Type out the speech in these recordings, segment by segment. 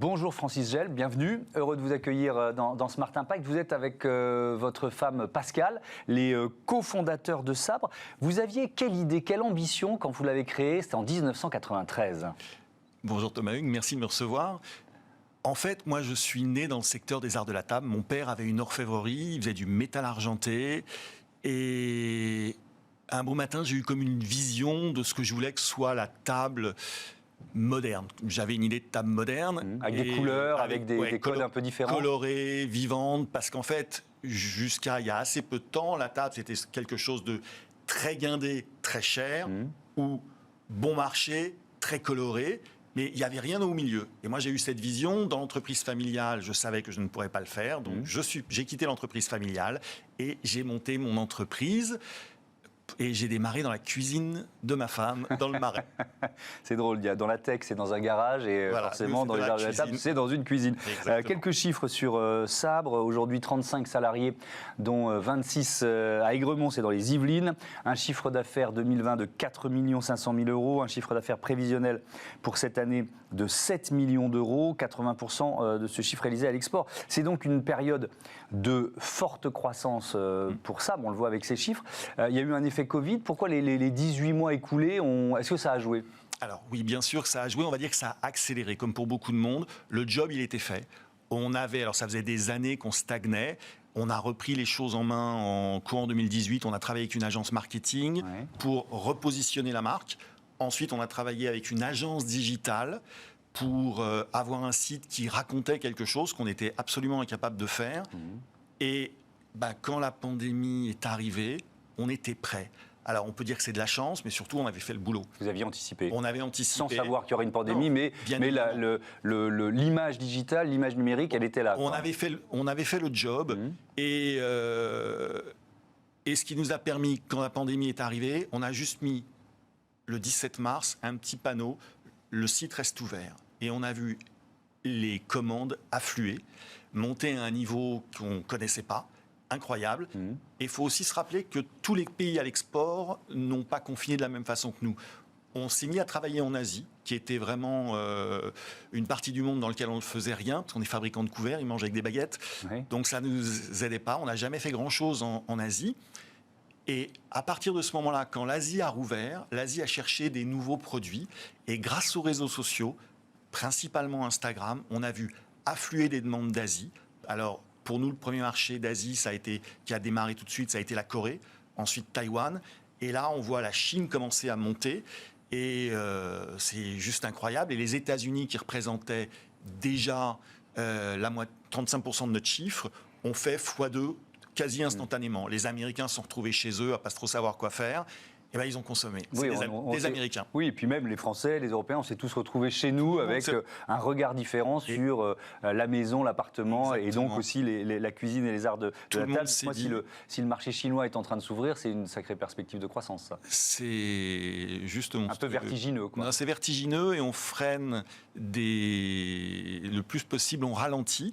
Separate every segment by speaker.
Speaker 1: Bonjour Francis Gel, bienvenue. Heureux de vous accueillir dans Smart Impact. Vous êtes avec votre femme Pascale, les cofondateurs de Sabre. Vous aviez quelle idée, quelle ambition quand vous l'avez créé? C'était en 1993.
Speaker 2: Bonjour Thomas Hugues, merci de me recevoir. En fait, moi, je suis né dans le secteur des arts de la table. Mon père avait une orfèvrerie, il faisait du métal argenté. Et un beau matin, j'ai eu comme une vision de ce que je voulais que soit la table moderne. J'avais une idée de table moderne.
Speaker 1: Avec des couleurs, avec des codes un peu différents.
Speaker 2: Colorée, vivante, parce qu'en fait, jusqu'à il y a assez peu de temps, la table, c'était quelque chose de très guindé, très cher, ou bon marché, très coloré. Mais il n'y avait rien au milieu. Et moi, j'ai eu cette vision. Dans l'entreprise familiale, je savais que je ne pourrais pas le faire. Donc, j'ai quitté l'entreprise familiale et j'ai monté mon entreprise. Et j'ai démarré dans la cuisine de ma femme, dans le Marais.
Speaker 1: C'est drôle, dans la tech, c'est dans un garage et voilà, forcément, dans les arts de la table, c'est dans une cuisine. Quelques chiffres sur Sabre. Aujourd'hui, 35 salariés, dont 26 à Aigremont, c'est dans les Yvelines. Un chiffre d'affaires 2020 de 4 500 000 euros. Un chiffre d'affaires prévisionnel pour cette année de 7 millions d'euros. 80% de ce chiffre réalisé à l'export. C'est donc une période de forte croissance pour Sabre. On le voit avec ces chiffres. Il y a eu un effet Covid. Pourquoi les 18 mois écoulés, est-ce que ça a joué?
Speaker 2: Alors oui, bien sûr que ça a joué. On va dire que ça a accéléré. Comme pour beaucoup de monde, le job, il était fait. Alors ça faisait des années qu'on stagnait. On a repris les choses en main en courant 2018. On a travaillé avec une agence marketing pour repositionner la marque. Ensuite, on a travaillé avec une agence digitale pour avoir un site qui racontait quelque chose qu'on était absolument incapable de faire. Et quand la pandémie est arrivée, on était prêts. Alors, on peut dire que c'est de la chance, mais surtout, on avait fait le boulot.
Speaker 1: Vous aviez anticipé.
Speaker 2: On avait anticipé.
Speaker 1: Sans savoir qu'il y aurait une pandémie, mais l'image digitale, l'image numérique, elle était là.
Speaker 2: On avait fait le job. Et ce qui nous a permis, quand la pandémie est arrivée, on a juste mis, le 17 mars, un petit panneau, le site reste ouvert. Et on a vu les commandes affluer, monter à un niveau qu'on ne connaissait pas. Incroyable. Et il faut aussi se rappeler que tous les pays à l'export n'ont pas confiné de la même façon que nous. On s'est mis à travailler en Asie, qui était vraiment une partie du monde dans laquelle on ne faisait rien, parce qu'on est fabricant de couverts, ils mangent avec des baguettes. Donc ça ne nous aidait pas. On n'a jamais fait grand-chose en Asie. Et à partir de ce moment-là, quand l'Asie a rouvert, l'Asie a cherché des nouveaux produits. Et grâce aux réseaux sociaux, principalement Instagram, on a vu affluer des demandes d'Asie. Alors, pour nous, le premier marché d'Asie qui a démarré tout de suite, ça a été la Corée, ensuite Taïwan. Et là, on voit la Chine commencer à monter. Et c'est juste incroyable. Et les États-Unis, qui représentaient déjà 35% de notre chiffre, ont fait x2 quasi instantanément. Les Américains se sont retrouvés chez eux à ne pas trop savoir quoi faire. Et ils ont consommé.
Speaker 1: Oui,
Speaker 2: des Américains.
Speaker 1: Oui, et puis même les Français, les Européens, on s'est tous retrouvés chez nous avec un regard différent sur la maison, l'appartement, et donc aussi la cuisine et les arts de la table. Moi, si le marché chinois est en train de s'ouvrir, c'est une sacrée perspective de croissance, ça.
Speaker 2: C'est justement
Speaker 1: un peu vertigineux, quoi.
Speaker 2: C'est vertigineux et on freine le plus possible, on ralentit,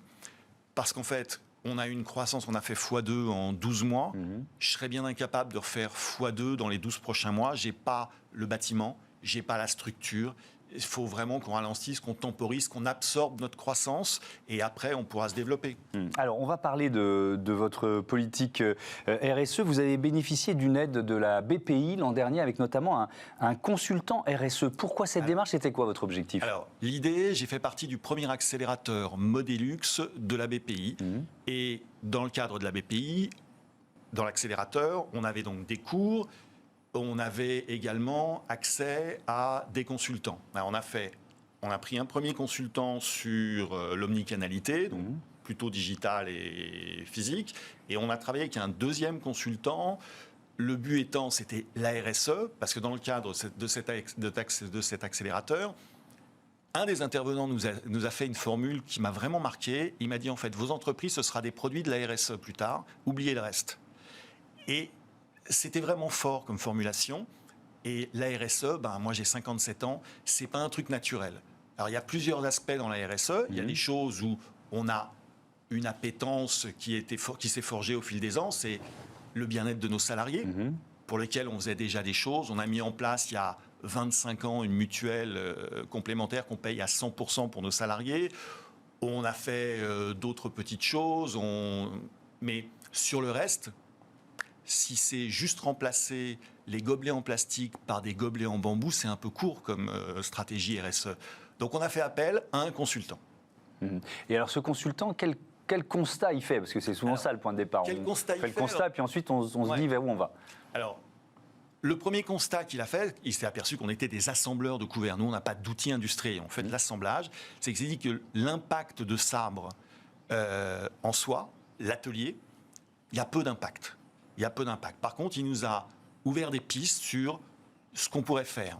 Speaker 2: parce qu'en fait, on a eu une croissance, on a fait x2 en 12 mois. Je serais bien incapable de refaire x2 dans les 12 prochains mois. Je n'ai pas le bâtiment, je n'ai pas la structure. Il faut vraiment qu'on ralentisse, qu'on temporise, qu'on absorbe notre croissance et après, on pourra se développer.
Speaker 1: Alors, on va parler de votre politique RSE. Vous avez bénéficié d'une aide de la BPI l'an dernier avec notamment un consultant RSE. Pourquoi cette démarche? C'était quoi votre objectif?
Speaker 2: Alors, l'idée, j'ai fait partie du premier accélérateur Modélux de la BPI. Et dans le cadre de la BPI, dans l'accélérateur, on avait donc des cours. On avait également accès à des consultants. Alors on a pris un premier consultant sur l'omnicanalité, donc plutôt digital et physique, et on a travaillé avec un deuxième consultant. Le but étant, c'était la RSE, parce que dans le cadre de cet accélérateur, un des intervenants nous a fait une formule qui m'a vraiment marqué. Il m'a dit, en fait, vos entreprises, ce sera des produits de la RSE plus tard, oubliez le reste. Et c'était vraiment fort comme formulation. Et la RSE, moi j'ai 57 ans, c'est pas un truc naturel. Alors il y a plusieurs aspects dans la RSE. Il y a des choses où on a une appétence qui s'est forgée au fil des ans. C'est le bien-être de nos salariés, pour lesquels on faisait déjà des choses. On a mis en place il y a 25 ans une mutuelle complémentaire qu'on paye à 100% pour nos salariés. On a fait d'autres petites choses, mais sur le reste, si c'est juste remplacer les gobelets en plastique par des gobelets en bambou, c'est un peu court comme stratégie RSE. Donc on a fait appel à un consultant.
Speaker 1: Et alors ce consultant, quel constat il fait? Parce que c'est souvent ça le point de départ.
Speaker 2: Quel constat il fait?
Speaker 1: Le constat, puis ensuite on se dit vers où on va.
Speaker 2: Alors, le premier constat qu'il a fait, il s'est aperçu qu'on était des assembleurs de couverts. Nous, on n'a pas d'outils industriels, on fait de l'assemblage. C'est qu'il s'est dit que l'impact de sabre en soi, l'atelier, il y a peu d'impact. Par contre, il nous a ouvert des pistes sur ce qu'on pourrait faire.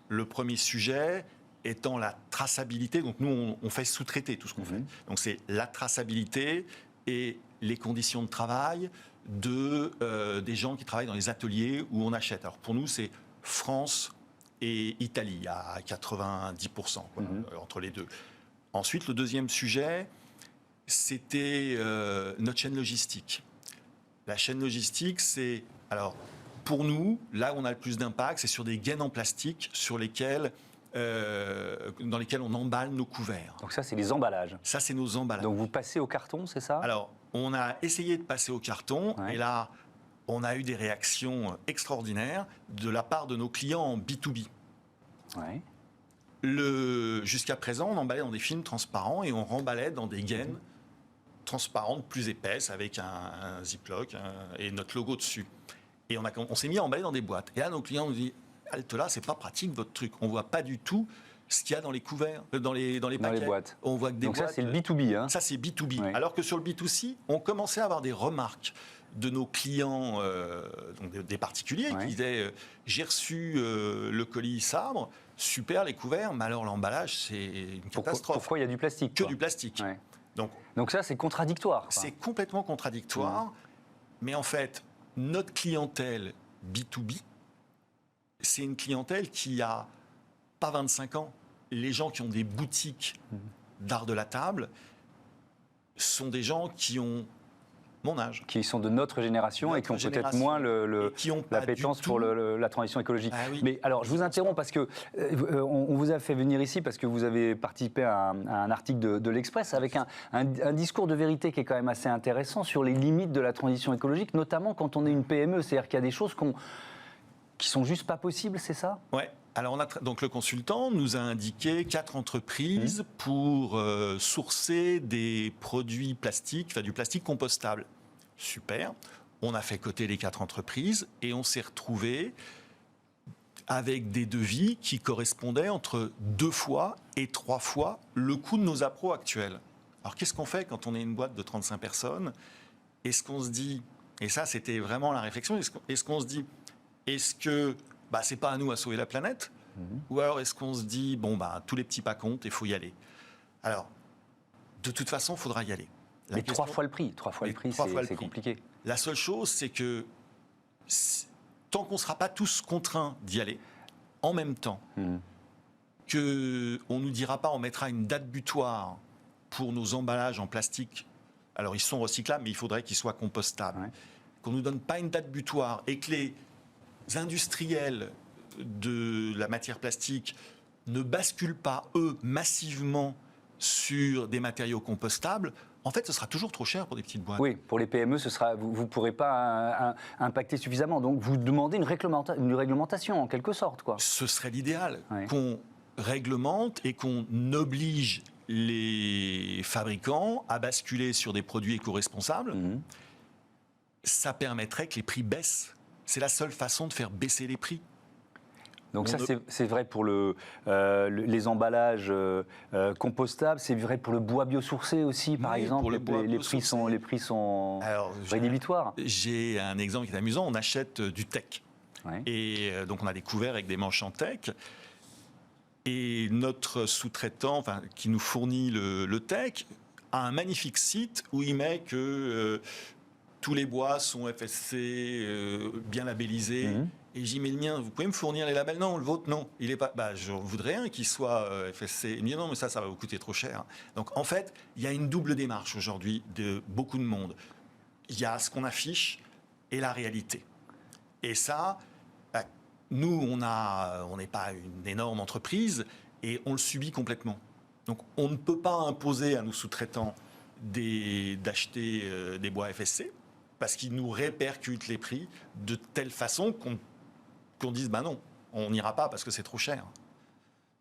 Speaker 2: Le premier sujet étant la traçabilité. Donc nous, on fait sous-traiter tout ce qu'on fait. Donc c'est la traçabilité et les conditions de travail des gens qui travaillent dans les ateliers où on achète. Alors pour nous, c'est France et Italie à 90% entre les deux. Ensuite, le deuxième sujet, c'était notre chaîne logistique. La chaîne logistique, c'est... Alors, pour nous, là où on a le plus d'impact, c'est sur des gaines en plastique dans lesquelles on emballe nos couverts.
Speaker 1: Donc ça, c'est les emballages.
Speaker 2: Ça, c'est nos emballages.
Speaker 1: Donc vous passez au carton, c'est ça?
Speaker 2: Alors, on a essayé de passer au carton, et là, on a eu des réactions extraordinaires de la part de nos clients en B2B.
Speaker 1: Ouais.
Speaker 2: Jusqu'à présent, on emballait dans des films transparents et on remballait dans des gaines transparentes plus épaisses avec un ziploc et notre logo dessus. Et on s'est mis à emballer dans des boîtes. Et là, nos clients nous disent « Halte là, c'est pas pratique votre truc. On voit pas du tout ce qu'il y a dans les couverts, dans les paquets. »
Speaker 1: Dans les boîtes.
Speaker 2: On voit que des
Speaker 1: Donc
Speaker 2: boîtes.
Speaker 1: Ça, c'est le B2B. Hein.
Speaker 2: Ça, c'est B2B.
Speaker 1: Ouais.
Speaker 2: Alors que sur le B2C, on commençait à avoir des remarques de nos clients, donc des particuliers, qui disaient j'ai reçu le colis sabre, super les couverts, mais alors l'emballage, c'est une catastrophe.
Speaker 1: Pourquoi il y a du plastique?
Speaker 2: Que du plastique.
Speaker 1: Ouais.
Speaker 2: Donc
Speaker 1: ça, c'est contradictoire.
Speaker 2: C'est complètement contradictoire. Mais en fait, notre clientèle B2B, c'est une clientèle qui a pas 25 ans. Les gens qui ont des boutiques d'art de la table sont des gens qui ont mon âge. Qui
Speaker 1: sont de notre génération et qui ont peut-être moins l'appétence pour la transition écologique.
Speaker 2: Ah oui.
Speaker 1: Mais alors, je vous interromps parce que on vous a fait venir ici parce que vous avez participé à un article de l'Express avec un discours de vérité qui est quand même assez intéressant sur les limites de la transition écologique, notamment quand on est une PME. C'est-à-dire qu'il y a des choses qui sont juste pas possibles, c'est ça?
Speaker 2: Ouais. Alors, donc le consultant nous a indiqué 4 entreprises pour sourcer des produits plastiques, enfin du plastique compostable. Super. On a fait coter les 4 entreprises et on s'est retrouvé avec des devis qui correspondaient entre 2 fois et 3 fois le coût de nos appros actuels. Alors, qu'est-ce qu'on fait quand on est une boîte de 35 personnes? Est-ce qu'on se dit, et ça c'était vraiment la réflexion, est-ce qu'on se dit, est-ce que c'est pas à nous à sauver la planète, ou alors est-ce qu'on se dit, tous les petits pas comptent, il faut y aller. Alors, de toute façon, il faudra y aller.
Speaker 1: Mais 3 fois le prix, c'est compliqué.
Speaker 2: La seule chose, c'est que tant qu'on ne sera pas tous contraints d'y aller, en même temps, qu'on ne nous dira pas, on mettra une date butoir pour nos emballages en plastique. Alors, ils sont recyclables, mais il faudrait qu'ils soient compostables. Qu'on ne nous donne pas une date butoir et que les industriels de la matière plastique ne basculent pas, eux, massivement sur des matériaux compostables, en fait, ce sera toujours trop cher pour des petites boîtes.
Speaker 1: Oui, pour les PME, vous ne pourrez pas impacter suffisamment. Donc, vous demandez une réglementation, en quelque sorte, quoi.
Speaker 2: Ce serait l'idéal, qu'on réglemente et qu'on oblige les fabricants à basculer sur des produits éco-responsables. Ça permettrait que les prix baissent. C'est la seule façon de faire baisser les prix.
Speaker 1: Donc ça, c'est vrai pour les emballages compostables, c'est vrai pour le bois biosourcé aussi, par exemple. Les prix sont rédhibitoires.
Speaker 2: J'ai un exemple qui est amusant. On achète du teck. Et donc, on a des couverts avec des manches en teck. Et notre sous-traitant, qui nous fournit le teck, a un magnifique site où il met que tous les bois sont FSC, bien labellisés. Et j'ai dit, mais le mien, vous pouvez me fournir les labels? Non, le vôtre, non. Il est pas. Je voudrais un qui soit FSC. Il me dit, non, mais ça va vous coûter trop cher. Donc, en fait, il y a une double démarche aujourd'hui de beaucoup de monde. Il y a ce qu'on affiche et la réalité. Et ça, nous, on n'est pas une énorme entreprise et on le subit complètement. Donc, on ne peut pas imposer à nos sous-traitants d'acheter des bois FSC parce qu'ils nous répercutent les prix de telle façon qu'on dise non, on n'ira pas parce que c'est trop cher.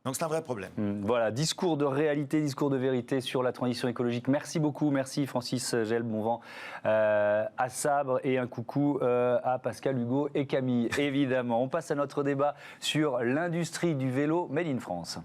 Speaker 2: Donc c'est un vrai problème.
Speaker 1: Voilà, discours de réalité, discours de vérité sur la transition écologique. Merci beaucoup, merci Francis Gelb, bon vent à Sabre et un coucou à Pascal, Hugo et Camille, évidemment. On passe à notre débat sur l'industrie du vélo Made in France.